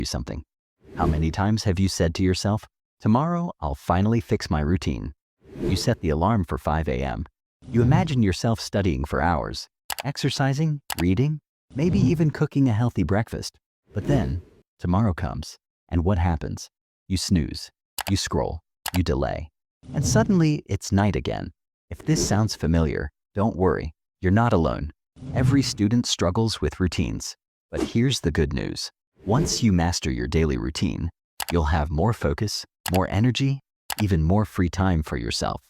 you something. How many times have you said to yourself, "Tomorrow, I'll finally fix my routine"? You set the alarm for 5 a.m. You imagine yourself studying for hours, exercising, reading, maybe even cooking a healthy breakfast. But then, tomorrow comes, and what happens? You snooze, you scroll, you delay, and suddenly it's night again. If this sounds familiar, don't worry, you're not alone. Every student struggles with routines. But here's the good news. Once you master your daily routine, you'll have more focus, more energy, even more free time for yourself.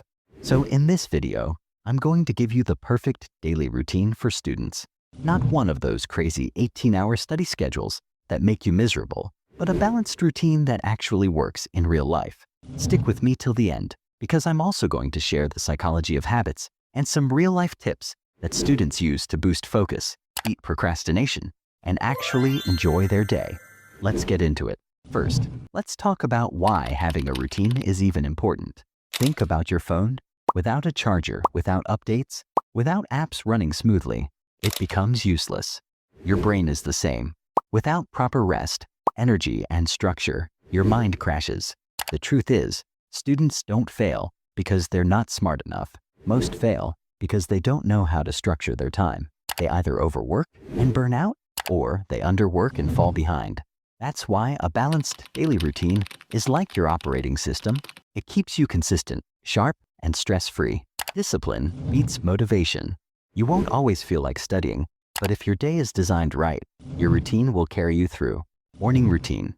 So in this video, I'm going to give you the perfect daily routine for students. Not one of those crazy 18-hour study schedules that make you miserable, but a balanced routine that actually works in real life. Stick with me till the end, because I'm also going to share the psychology of habits and some real-life tips that students use to boost focus, beat procrastination, and actually enjoy their day. Let's get into it. First, let's talk about why having a routine is even important. Think about your phone. Without a charger, without updates, without apps running smoothly, it becomes useless. Your brain is the same. Without proper rest, energy, and structure, your mind crashes. The truth is, students don't fail because they're not smart enough. Most fail because they don't know how to structure their time. They either overwork and burn out, or they underwork and fall behind. That's why a balanced daily routine is like your operating system. It keeps you consistent, sharp, and stress-free. Discipline beats motivation. You won't always feel like studying, but if your day is designed right, your routine will carry you through. Morning routine.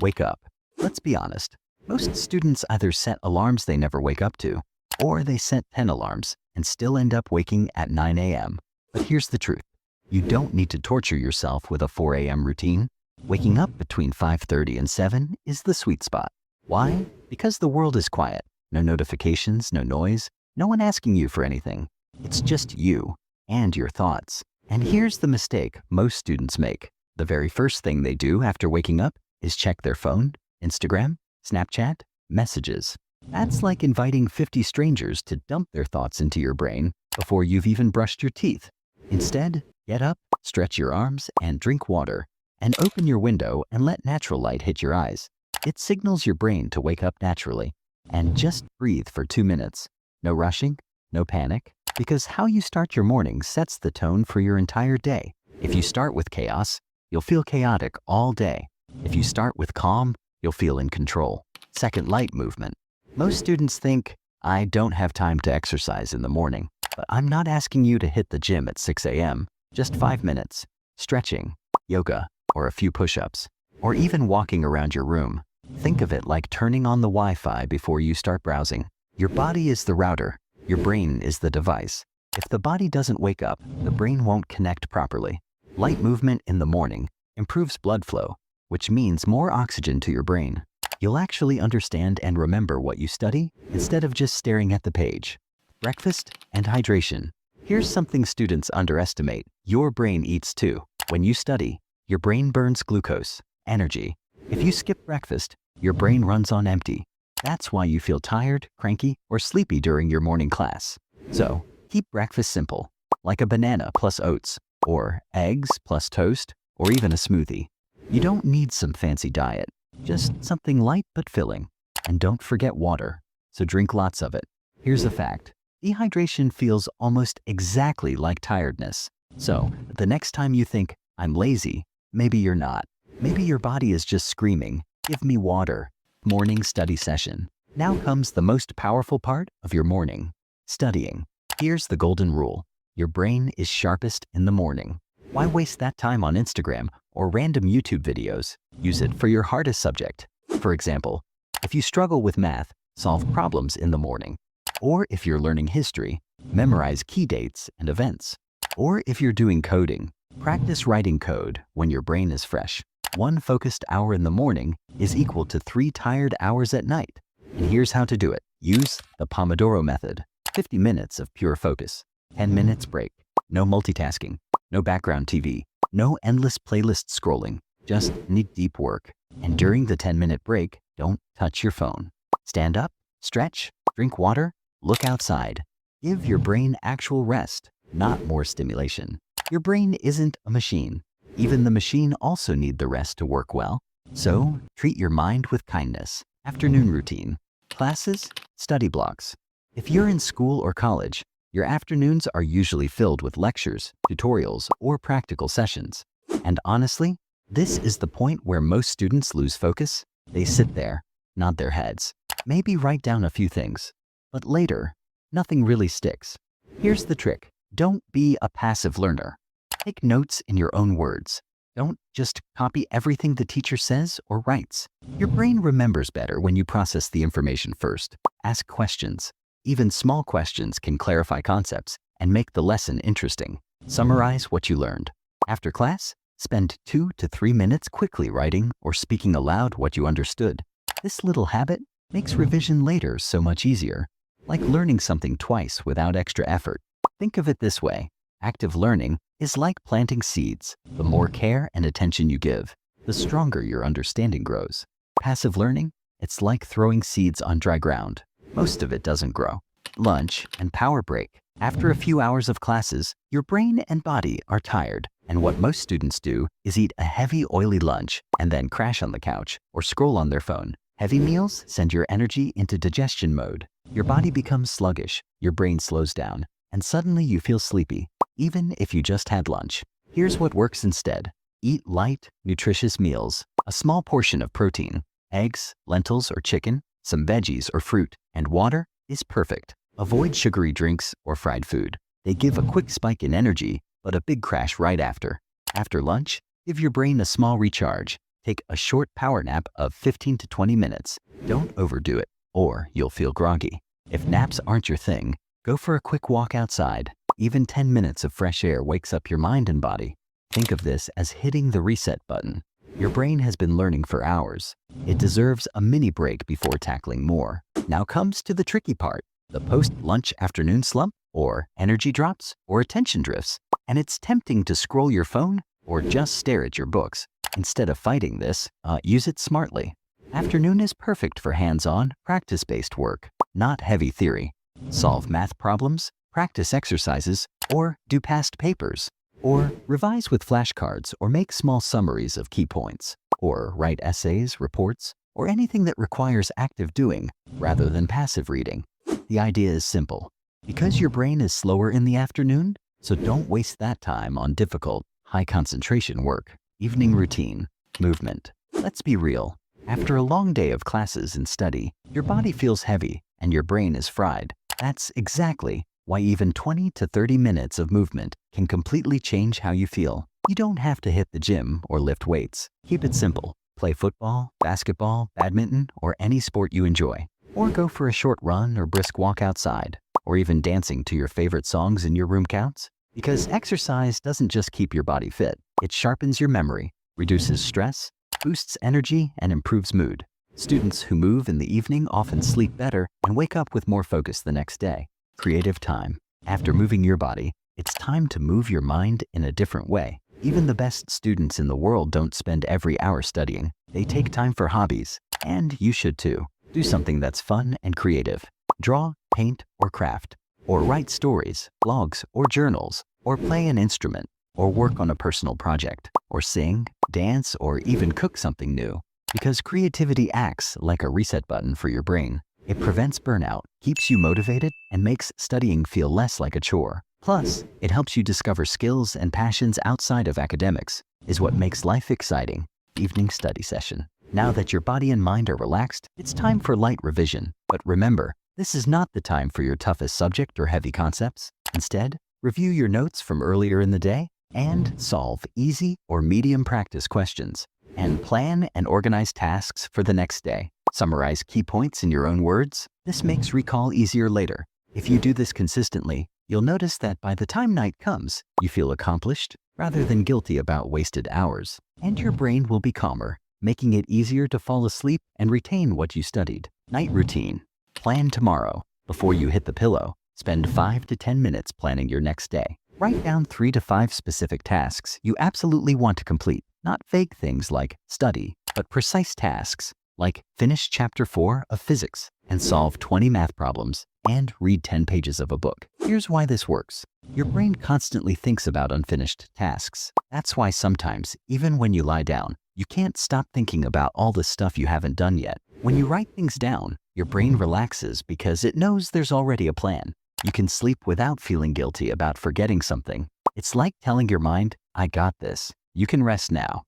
Wake up. Let's be honest. Most students either set alarms they never wake up to, or they set 10 alarms and still end up waking at 9 a.m. But here's the truth. You don't need to torture yourself with a 4 a.m. routine. Waking up between 5:30 and 7 is the sweet spot. Why? Because the world is quiet. No notifications, no noise, no one asking you for anything. It's just you and your thoughts. And here's the mistake most students make. The very first thing they do after waking up is check their phone, Instagram, Snapchat, messages. That's like inviting 50 strangers to dump their thoughts into your brain before you've even brushed your teeth. Instead, get up, stretch your arms, and drink water. And open your window and let natural light hit your eyes. It signals your brain to wake up naturally. And just breathe for 2 minutes. No rushing, no panic, because how you start your morning sets the tone for your entire day. If you start with chaos, you'll feel chaotic all day. If you start with calm, you'll feel in control. Second, light movement. Most students think, I don't have time to exercise in the morning, but I'm not asking you to hit the gym at 6 a.m. Just 5 minutes. Stretching, yoga, or a few push-ups, or even walking around your room. Think of it like turning on the Wi-Fi before you start browsing. Your body is the router. Your brain is the device. If the body doesn't wake up, the brain won't connect properly. Light movement in the morning improves blood flow, which means more oxygen to your brain. You'll actually understand and remember what you study instead of just staring at the page. Breakfast and hydration. Here's something students underestimate. Your brain eats too. When you study, your brain burns glucose, energy. If you skip breakfast, your brain runs on empty. That's why you feel tired, cranky, or sleepy during your morning class. So, keep breakfast simple, like a banana plus oats, or eggs plus toast, or even a smoothie. You don't need some fancy diet, just something light but filling. And don't forget water, so drink lots of it. Here's a fact. Dehydration feels almost exactly like tiredness. So, the next time you think, I'm lazy, maybe you're not. Maybe your body is just screaming, give me water. Morning study session. Now comes the most powerful part of your morning, studying. Here's the golden rule. Your brain is sharpest in the morning. Why waste that time on Instagram or random YouTube videos? Use it for your hardest subject. For example, if you struggle with math, solve problems in the morning. Or if you're learning history, memorize key dates and events. Or if you're doing coding, practice writing code when your brain is fresh. 1 focused hour in the morning is equal to 3 tired hours at night. And here's how to do it. Use the Pomodoro method. 50 minutes of pure focus. 10 minutes break. No multitasking. No background TV. No endless playlist scrolling. Just deep work. And during the 10-minute break, don't touch your phone. Stand up, stretch, drink water, look outside. Give your brain actual rest, not more stimulation. Your brain isn't a machine. Even the machine also needs the rest to work well. So, treat your mind with kindness. Afternoon routine. Classes, study blocks. If you're in school or college, your afternoons are usually filled with lectures, tutorials, or practical sessions. And honestly, this is the point where most students lose focus. They sit there, nod their heads, maybe write down a few things. But later, nothing really sticks. Here's the trick. Don't be a passive learner. Take notes in your own words. Don't just copy everything the teacher says or writes. Your brain remembers better when you process the information first. Ask questions. Even small questions can clarify concepts and make the lesson interesting. Summarize what you learned. After class, spend 2 to 3 minutes quickly writing or speaking aloud what you understood. This little habit makes revision later so much easier, like learning something twice without extra effort. Think of it this way. Active learning is like planting seeds. The more care and attention you give, the stronger your understanding grows. Passive learning, it's like throwing seeds on dry ground. Most of it doesn't grow. Lunch and power break. After a few hours of classes, your brain and body are tired, and what most students do is eat a heavy, oily lunch and then crash on the couch or scroll on their phone. Heavy meals send your energy into digestion mode. Your body becomes sluggish, your brain slows down, and suddenly you feel sleepy, even if you just had lunch. Here's what works instead. Eat light, nutritious meals. A small portion of protein, eggs, lentils or chicken, some veggies or fruit, and water is perfect. Avoid sugary drinks or fried food. They give a quick spike in energy, but a big crash right after. After lunch, give your brain a small recharge. Take a short power nap of 15 to 20 minutes. Don't overdo it, or you'll feel groggy. If naps aren't your thing, go for a quick walk outside. Even 10 minutes of fresh air wakes up your mind and body. Think of this as hitting the reset button. Your brain has been learning for hours. It deserves a mini break before tackling more. Now comes to the tricky part, the post-lunch afternoon slump, or energy drops, or attention drifts. And it's tempting to scroll your phone or just stare at your books. Instead of fighting this, use it smartly. Afternoon is perfect for hands-on, practice-based work, not heavy theory. Solve math problems, practice exercises, or do past papers. Or revise with flashcards or make small summaries of key points. Or write essays, reports, or anything that requires active doing rather than passive reading. The idea is simple. Because your brain is slower in the afternoon, so don't waste that time on difficult, high-concentration work. Evening routine, movement. Let's be real. After a long day of classes and study, your body feels heavy and your brain is fried. That's exactly why even 20 to 30 minutes of movement can completely change how you feel. You don't have to hit the gym or lift weights. Keep it simple. Play football, basketball, badminton, or any sport you enjoy. Or go for a short run or brisk walk outside. Or even dancing to your favorite songs in your room counts. Because exercise doesn't just keep your body fit, it sharpens your memory, reduces stress, boosts energy, and improves mood. Students who move in the evening often sleep better and wake up with more focus the next day. Creative time. After moving your body, it's time to move your mind in a different way. Even the best students in the world don't spend every hour studying. They take time for hobbies. And you should too. Do something that's fun and creative. Draw, paint, or craft. Or write stories, blogs, or journals. Or play an instrument. Or work on a personal project. Or sing, dance, or even cook something new. Because creativity acts like a reset button for your brain. It prevents burnout, keeps you motivated, and makes studying feel less like a chore. Plus, it helps you discover skills and passions outside of academics, is what makes life exciting. Evening study session. Now that your body and mind are relaxed, it's time for light revision. But remember, this is not the time for your toughest subject or heavy concepts. Instead, review your notes from earlier in the day and solve easy or medium practice questions. And plan and organize tasks for the next day. Summarize key points in your own words. This makes recall easier later. If you do this consistently, you'll notice that by the time night comes, you feel accomplished rather than guilty about wasted hours. And your brain will be calmer, making it easier to fall asleep and retain what you studied. Night routine. Plan tomorrow. Before you hit the pillow, spend 5 to 10 minutes planning your next day. Write down 3 to 5 specific tasks you absolutely want to complete. Not vague things like study, but precise tasks like finish chapter 4 of physics and solve 20 math problems and read 10 pages of a book. Here's why this works. Your brain constantly thinks about unfinished tasks. That's why sometimes, even when you lie down, You can't stop thinking about all the stuff you haven't done yet. When you write things down, your brain relaxes because it knows there's already a plan. You can sleep without feeling guilty about forgetting something. It's like telling your mind, I got this. You can rest now.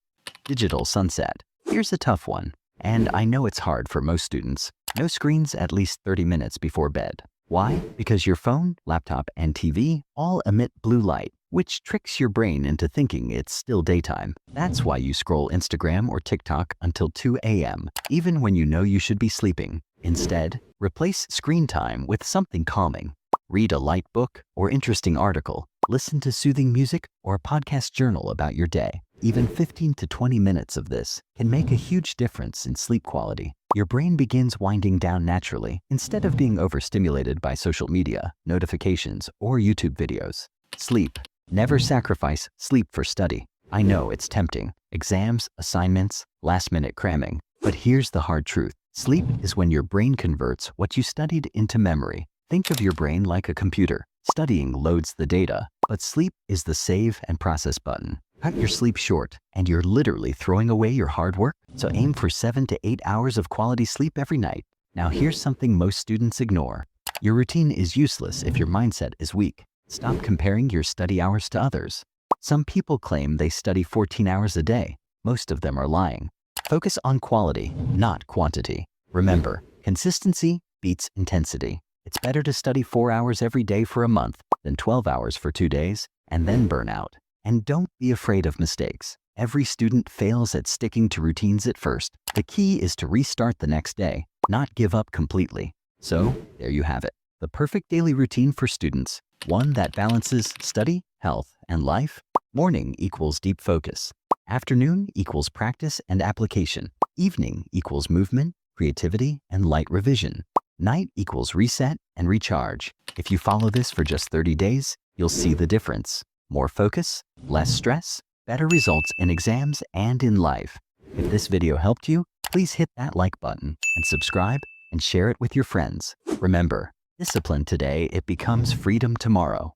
Digital sunset. Here's a tough one, and I know it's hard for most students. No screens at least 30 minutes before bed. Why? Because your phone, laptop, and TV all emit blue light, which tricks your brain into thinking it's still daytime. That's why you scroll Instagram or TikTok until 2 a.m., even when you know you should be sleeping. Instead, replace screen time with something calming. Read a light book or interesting article. Listen to soothing music or a podcast journal about your day. Even 15 to 20 minutes of this can make a huge difference in sleep quality. Your brain begins winding down naturally instead of being overstimulated by social media, notifications, or YouTube videos. Sleep. Never sacrifice sleep for study. I know it's tempting. Exams, assignments, last-minute cramming. But here's the hard truth. Sleep is when your brain converts what you studied into memory. Think of your brain like a computer. Studying loads the data, but sleep is the save and process button. Cut your sleep short, and you're literally throwing away your hard work. So aim for 7 to 8 hours of quality sleep every night. Now here's something most students ignore. Your routine is useless if your mindset is weak. Stop comparing your study hours to others. Some people claim they study 14 hours a day. Most of them are lying. Focus on quality, not quantity. Remember, consistency beats intensity. It's better to study 4 hours every day for a month than 12 hours for 2 days and then burn out. And don't be afraid of mistakes. Every student fails at sticking to routines at first. The key is to restart the next day, not give up completely. So, there you have it. The perfect daily routine for students. One that balances study, health, and life. Morning equals deep focus. Afternoon equals practice and application. Evening equals movement, creativity, and light revision. Night equals reset and recharge. If you follow this for just 30 days, you'll see the difference. More focus, less stress, better results in exams and in life. If this video helped you, please hit that like button and subscribe and share it with your friends. Remember, discipline today, it becomes freedom tomorrow.